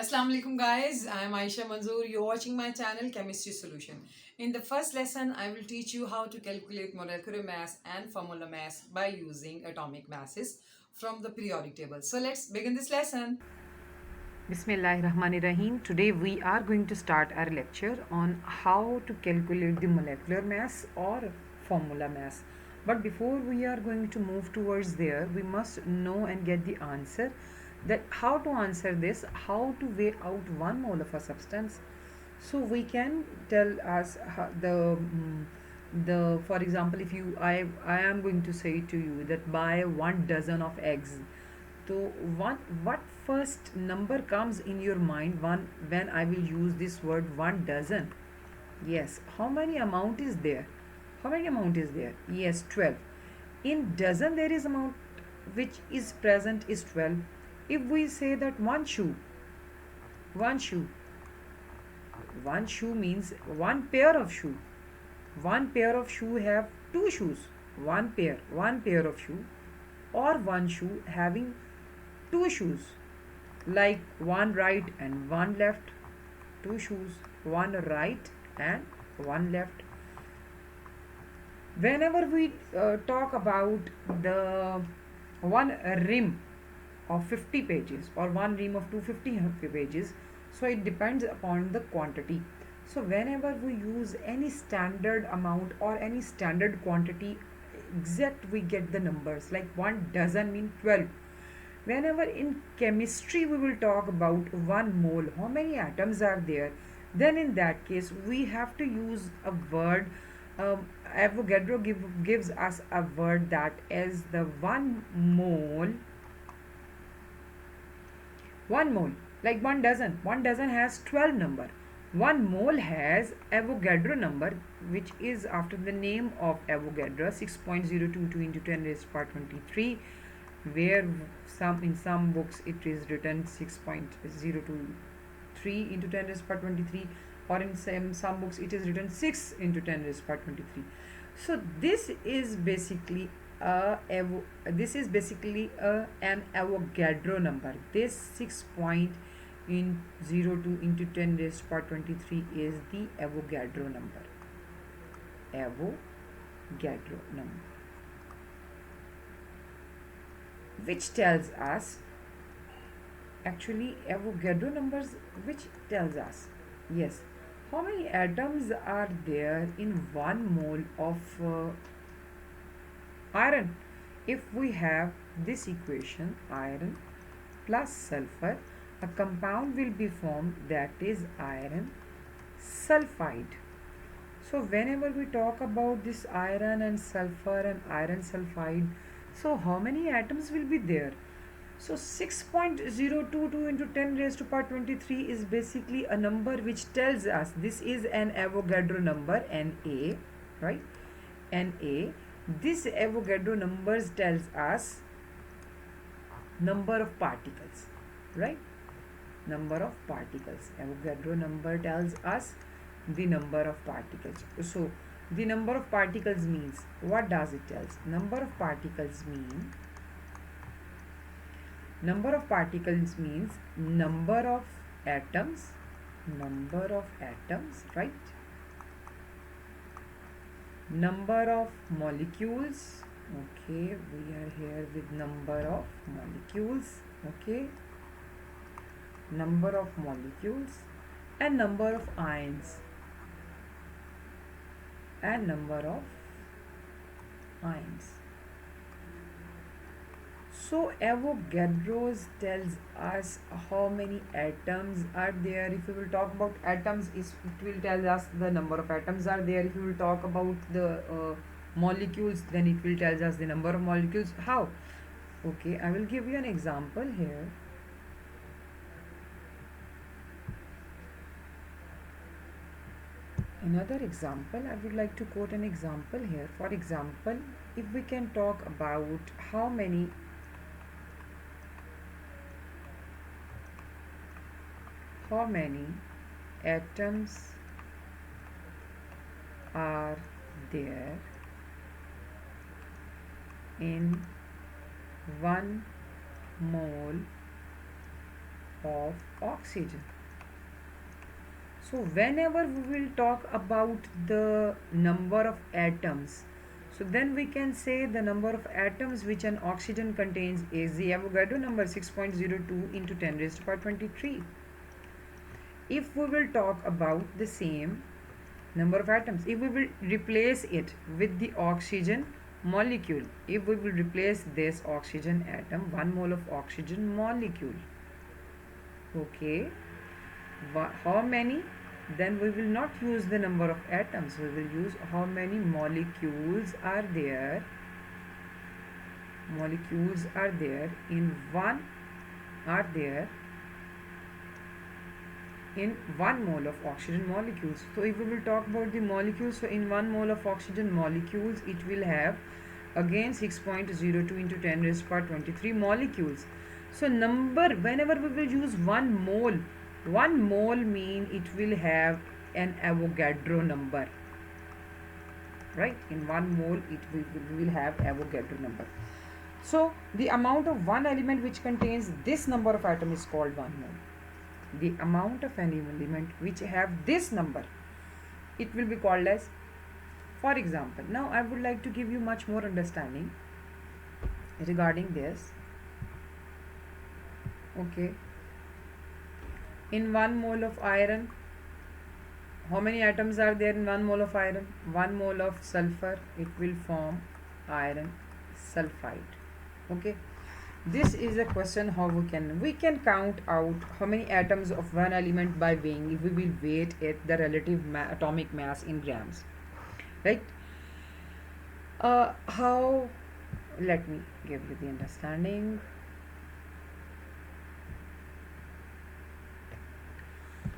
Assalamu alaikum guys, I am Aisha Manzoor. You're watching my channel Chemistry Solution. In the first lesson, I will teach you how to calculate molecular mass and formula mass by using atomic masses from the periodic table. So let's begin this lesson. Bismillahirrahmanirrahim. Today we are going to start our lecture on how to calculate the molecular mass or formula mass. But before we are going to move towards there, we must know and get the answer that how to answer this, how to weigh out 1 mole of a substance. So we can tell us the for example, if you I am going to say to you that buy 1 dozen of eggs. So what first number comes in your mind one when I will use this word 1 dozen? Yes, how many amount is there? How many amount is there? Yes, 12. In dozen there is amount which is present is 12. If we say that one shoe, one shoe means one pair of shoe. One pair of shoe have two shoes. One pair of shoe, or one shoe having two shoes, like one right and one left. Two shoes, one right and one left. Whenever we talk about the one rim of 50 pages or one rim of 250 pages, so it depends upon the quantity. So whenever we use any standard amount or any standard quantity, exact we get the numbers, like 1 dozen mean 12. Whenever in chemistry we will talk about 1 mole, how many atoms are there, then in that case we have to use a word. Avogadro gives us a word that is the 1 mole. 1 mole, like 1 dozen. 1 dozen has 12 number. 1 mole has Avogadro number, which is after the name of Avogadro, 6.022 into 10 raised to power 23, where in some books it is written 6.023 into 10 raised to power 23, or in some books it is written 6 into 10 raised to power 23. So this is basically an Avogadro number. This 6.02 into 10 raised to power 23 is the Avogadro number. Avogadro number, which tells us, actually Avogadro numbers, which tells us, yes, how many atoms are there in 1 mole of iron. If we have this equation, iron plus sulfur, a compound will be formed, that is iron sulfide. So whenever we talk about this iron and sulfur and iron sulfide, so how many atoms will be there? So 6.022 into 10 raised to power 23 is basically a number which tells us this is an Avogadro number, Na, right? Na. This Avogadro numbers tells us number of particles, right? Number of particles. Avogadro number tells us the number of particles. So the number of particles means, what does it tell us? Number of particles means number of atoms, right? Number of molecules. Okay, we are here with number of molecules. Okay, number of molecules, and number of ions, So Avogadro's tells us how many atoms are there. If we will talk about atoms, it will tell us the number of atoms are there. If we will talk about the molecules, then it will tell us the number of molecules. How? Okay, I will give you an example here. Another example, I would like to quote an example here. For example, if we can talk about how many atoms are there in 1 mole of oxygen. So whenever we will talk about the number of atoms, so then we can say the number of atoms which an oxygen contains is the Avogadro number 6.02 into 10 raised to power 23. If we will talk about the same number of atoms, if we will replace it with the oxygen molecule, if we will replace this oxygen atom, 1 mole of oxygen molecule, okay, how many, then we will not use the number of atoms, we will use how many molecules are there. Molecules are there in one, are there in 1 mole of oxygen molecules. So if we will talk about the molecules, so in 1 mole of oxygen molecules it will have again 6.02 into 10 raised to power 23 molecules. So number, whenever we will use 1 mole mean it will have an Avogadro number, right? In 1 mole we will have Avogadro number. So the amount of one element which contains this number of atom is called 1 mole. The amount of an element which have this number, it will be called as, for example, now I would like to give you much more understanding regarding this. Okay, in 1 mole of iron, how many atoms are there in 1 mole of iron? 1 mole of sulfur, it will form iron sulfide. Okay, this is a question how we can count out how many atoms of one element by weighing, if we will weight it the relative atomic mass in grams, right? How, let me give you the understanding.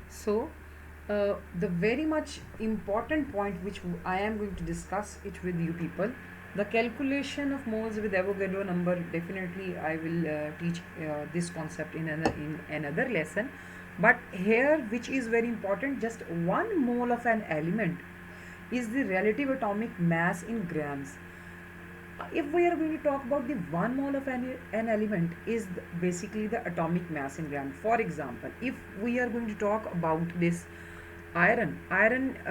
So the very much important point which I am going to discuss it with you people, the calculation of moles with Avogadro number, definitely I will teach this concept in another lesson. But here, which is very important, just 1 mole of an element is the relative atomic mass in grams. If we are going to talk about the 1 mole of an element is basically the atomic mass in gram. For example, if we are going to talk about this iron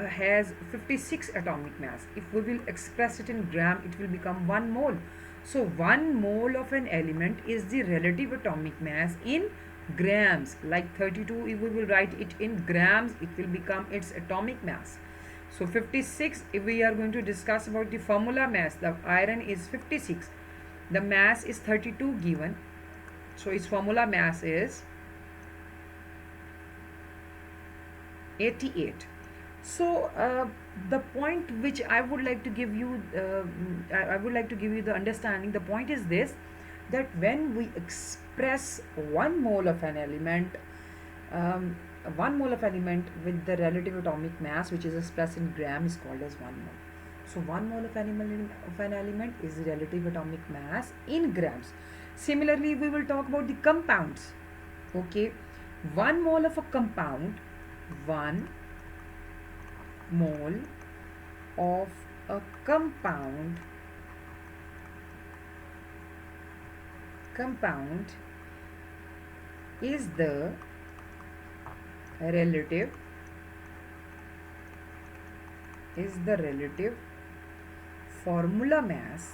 has 56 atomic mass. If we will express it in gram, it will become 1 mole. So 1 mole of an element is the relative atomic mass in grams. Like 32, if we will write it in grams, it will become its atomic mass. So 56, if we are going to discuss about the formula mass, the iron is 56, the mass is 32 given, so its formula mass is 88. So the point which I would like to give you, I would like to give you the understanding. The point is this, that when we express 1 mole of an element, 1 mole of element with the relative atomic mass which is expressed in gram is called as 1 mole. So 1 mole of an element is the relative atomic mass in grams. Similarly, we will talk about the compounds. Okay, 1 mole of a compound, 1 mole of a compound is the relative formula mass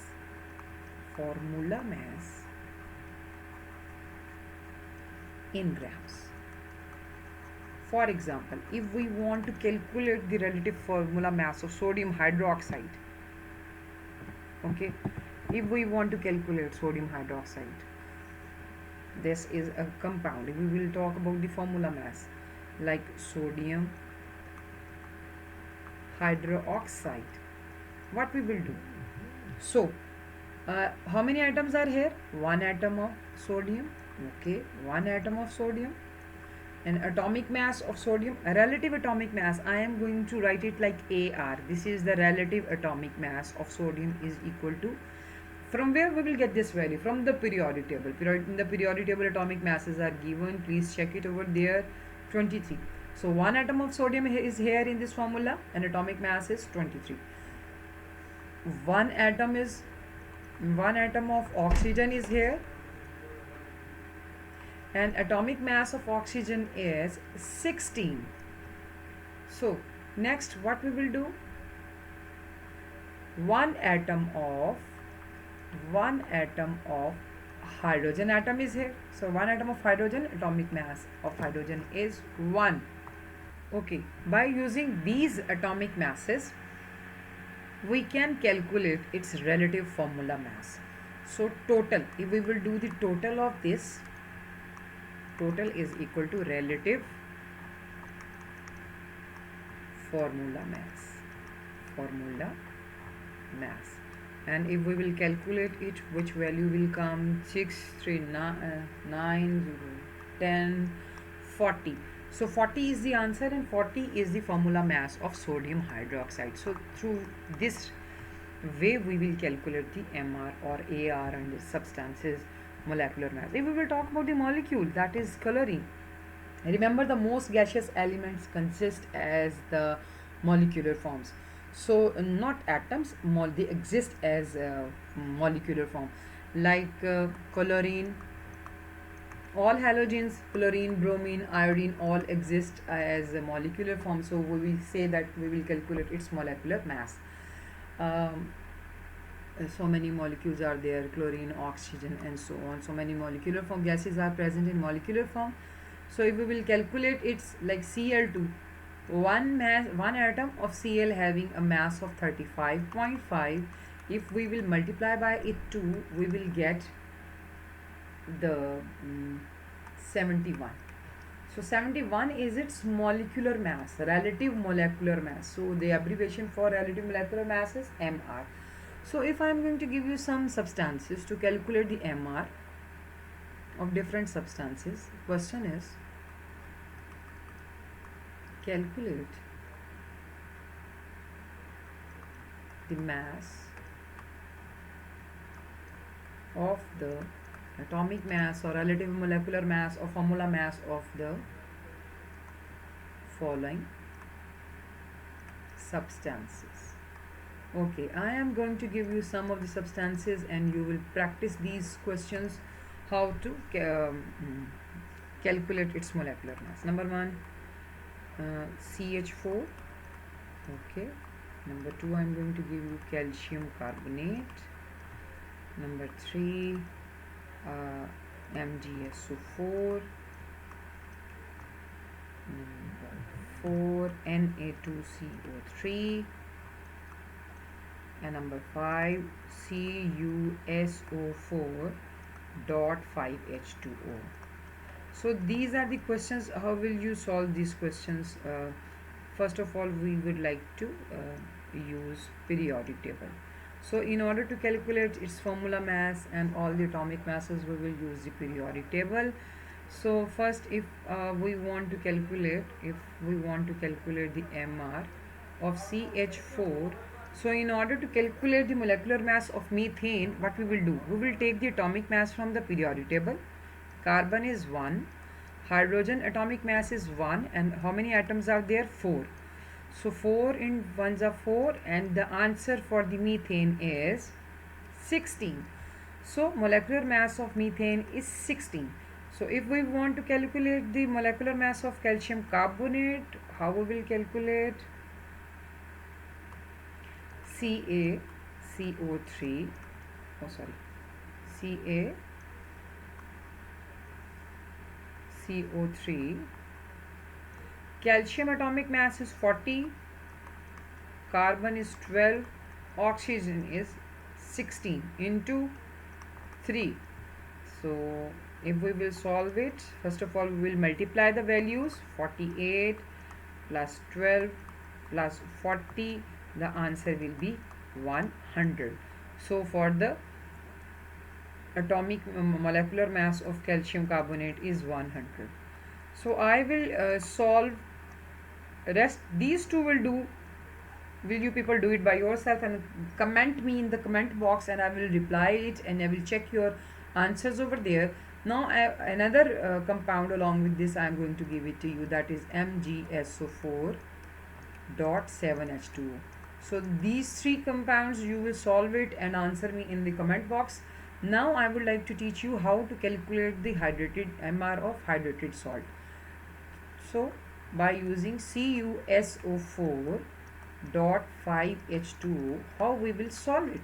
in grams. For example, if we want to calculate the relative formula mass of sodium hydroxide, okay, if we want to calculate sodium hydroxide, this is a compound. We will talk about the formula mass like sodium hydroxide. What we will do? So how many atoms are here? 1 atom of sodium. Okay, 1 atom of sodium. And atomic mass of sodium, relative atomic mass, I am going to write it like AR. This is the relative atomic mass of sodium is equal to, from where we will get this value? From the periodic table. In the periodic table, atomic masses are given. Please check it over there. 23. So 1 atom of sodium is here in this formula and atomic mass is 23. 1 atom of oxygen is here and atomic mass of oxygen is 16. So next what we will do, one atom of hydrogen atom is here. So one atom of hydrogen, atomic mass of hydrogen is 1. Okay, by using these atomic masses we can calculate its relative formula mass. So total, if we will do the total of this, total is equal to relative formula mass. And if we will calculate it, which value will come? 6, 3, 9, 10, 40. So 40 is the answer and 40 is the formula mass of sodium hydroxide. So through this way we will calculate the MR or AR and the substances molecular mass. If we will talk about the molecule, that is chlorine. Remember, the most gaseous elements consist as the molecular forms. So not atoms, they exist as molecular form, like chlorine. All halogens, chlorine, bromine, iodine, all exist as a molecular form. So we will say that we will calculate its molecular mass. So many molecules are there, chlorine, oxygen, and so on. So many molecular form gases are present in molecular form. So if we will calculate, it's like Cl2, one atom of Cl having a mass of 35.5. if we will multiply by it 2, we will get the 71. So 71 is its molecular mass, relative molecular mass. So the abbreviation for relative molecular mass is MR. So if I am going to give you some substances to calculate the MR of different substances, question is calculate the mass of the atomic mass or relative molecular mass or formula mass of the following substances. Okay, I am going to give you some of the substances and you will practice these questions how to calculate its molecular mass. Number 1, CH4. Okay. Number 2, I am going to give you calcium carbonate. Number 3, MgSO4. Number 4, Na2CO3. And number 5, CuSO4.5H2O. So these are the questions. How will you solve these questions? First of all, we would like to use periodic table. So in order to calculate its formula mass and all the atomic masses, we will use the periodic table. So first, if we want to calculate the MR of CH4, so in order to calculate the molecular mass of methane, what we will do? We will take the atomic mass from the periodic table. Carbon is 1, hydrogen atomic mass is 1, and how many atoms are there? 4. So 4 in 1s are 4, and the answer for the methane is 16. So molecular mass of methane is 16. So if we want to calculate the molecular mass of calcium carbonate, how we will calculate? CaCO3, CaCO3. Calcium atomic mass is 40, carbon is 12, oxygen is 16 into 3. So if we will solve it, first of all we will multiply the values. 48 plus 12 plus 40, the answer will be 100. So for the atomic molecular mass of calcium carbonate is 100. So I will solve rest. These two will do. Will you people do it by yourself and comment me in the comment box, and I will reply it and I will check your answers over there. Now another compound along with this I am going to give it to you, that is MgSO4.7H2O. So these 3 compounds you will solve it and answer me in the comment box. Now I would like to teach you how to calculate the hydrated MR of hydrated salt. So by using CuSO4 dot 5H2O, how we will solve it?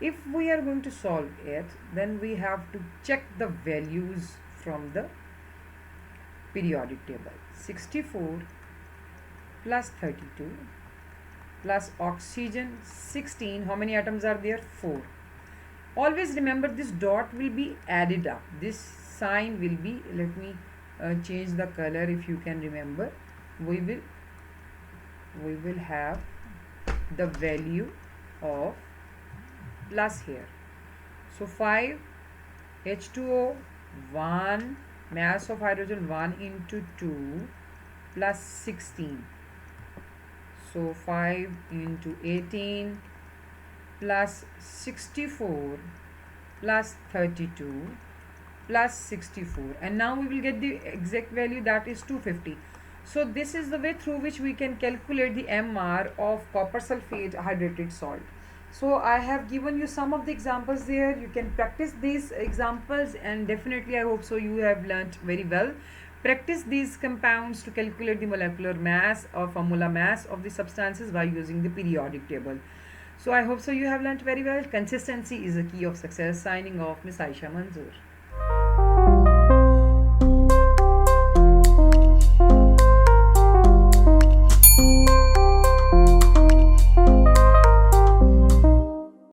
If we are going to solve it, then we have to check the values from the periodic table. 64 plus 32 plus oxygen 16. How many atoms are there? 4. Always remember this dot will be added up. This sign will be, let me change the color if you can remember. We will have the value of plus here. So 5 H2O 1 mass of hydrogen 1 into 2 plus 16. So 5 into 18 plus 64 plus 32 plus 64, and now we will get the exact value, that is 250. So this is the way through which we can calculate the MR of copper sulfate hydrated salt. So I have given you some of the examples there. You can practice these examples, and definitely I hope so you have learnt very well. Practice these compounds to calculate the molecular mass or formula mass of the substances by using the periodic table. So I hope so you have learnt very well. Consistency is the key of success. Signing off, Miss Aisha Manzoor.